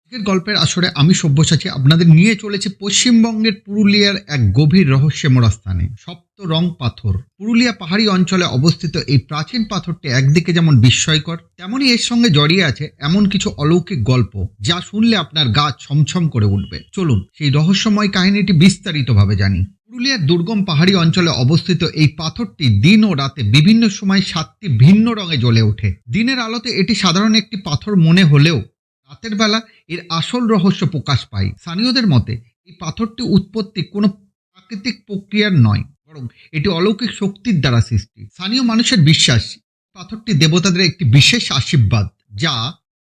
আজকের গল্পের আসরে আমি সব্যসাচী আপনাদের নিয়ে চলেছি পশ্চিমবঙ্গের পুরুলিয়ার এক গভীর রহস্যে মোড়া স্থানে সপ্তরং পাথর। পুরুলিয়া পাহাড়ি অঞ্চলে অবস্থিত এই প্রাচীন পাথরটি একদিকে যেমন বিস্ময়কর, তেমনই এর সঙ্গে জড়িয়ে আছে এমন কিছু অলৌকিক গল্প যা শুনলে আপনার গা ছমছম করে উঠবে। চলুন সেই রহস্যময় কাহিনীটি বিস্তারিতভাবে জানি। পুরুলিয়ার দুর্গম পাহাড়ি অঞ্চলে অবস্থিত এই পাথরটি দিন ও রাতে বিভিন্ন সময় 7টি ভিন্ন রঙে জ্বলে ওঠে। দিনের আলোতে এটি সাধারণ একটি পাথর মনে হলেও রাতের বেলা এর আসল রহস্য প্রকাশ পায়। স্থানীয়দের মতে এই পাথরটি উৎপত্তি কোনো প্রাকৃতিক প্রক্রিয়ার নয়, বরং এটি অলৌকিক শক্তির দ্বারা সৃষ্টি। স্থানীয় মানুষের বিশ্বাস পাথরটি দেবতাদের একটি বিশেষ আশীর্বাদ, যা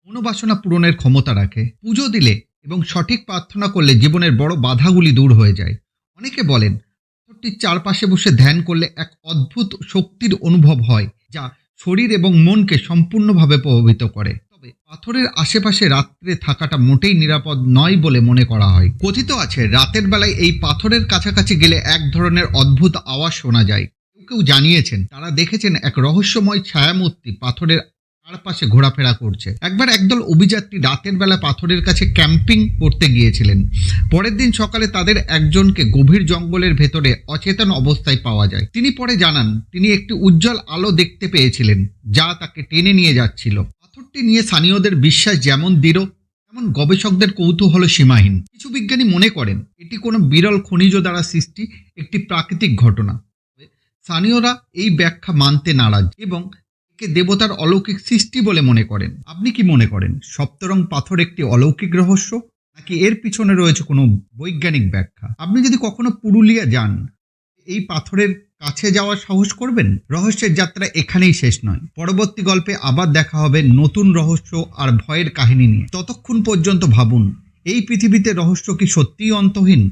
মনোবাসনা পূরণের ক্ষমতা রাখে। পুজো দিলে এবং সঠিক প্রার্থনা করলে জীবনের বড় বাধাগুলি দূর হয়ে যায়। অনেকে বলেন পাথরটির চারপাশে বসে ধ্যান করলে এক অদ্ভুত শক্তির অনুভব হয়, যা শরীর এবং মনকে সম্পূর্ণভাবে প্রভাবিত করে। তবে পাথরের আশেপাশে রাত্রে থাকাটা মোটেই নিরাপদ নয় বলে মনে করা হয়। কথিত আছে রাতের বেলায় এই পাথরের কাছাকাছি গেলে এক ধরনের অদ্ভুত আওয়াজ শোনা যায়। কেউ কেউ জানিয়েছেন তারা দেখেছেন এক রহস্যময় ছায়ামূর্তি পাথরের চারপাশে ঘোরাফেরা করছে। একবার একদল অভিযাত্রী রাতের বেলা পাথরের কাছে ক্যাম্পিং করতে গিয়েছিলেন। পরের দিন সকালে তাদের একজনকে গভীর জঙ্গলের ভেতরে অচেতন অবস্থায় পাওয়া যায়। তিনি পরে জানান তিনি একটি উজ্জ্বল আলো দেখতে পেয়েছিলেন যা তাকে টেনে নিয়ে যাচ্ছিল। পাথরটি নিয়ে স্থানীয়দের বিশ্বাস যেমন দৃঢ়, তেমন গবেষকদের কৌতূহল সীমাহীন। কিছু বিজ্ঞানী মনে করেন এটি কোনো বিরল খনিজ দ্বারা সৃষ্টি একটি প্রাকৃতিক ঘটনা। স্থানীয়রা এই ব্যাখ্যা মানতে নারাজ এবং একে দেবতার অলৌকিক সৃষ্টি বলে মনে করেন। আপনি কি মনে করেন সপ্তরং পাথর একটি অলৌকিক রহস্য, নাকি এর পিছনে রয়েছে কোনো বৈজ্ঞানিক ব্যাখ্যা? আপনি যদি কখনো পুরুলিয়া যান, এই পাথরের কাছে যাওয়ার সাহস করবেন? রহস্যের যাত্রা এখানেই শেষ নয়। পরবর্তী গল্পে আবার দেখা হবে নতুন রহস্য আর ভয়ের কাহিনী নিয়ে। ততক্ষণ পর্যন্ত ভাবুন, এই পৃথিবীতে রহস্য কি সত্যিই অন্তহীন?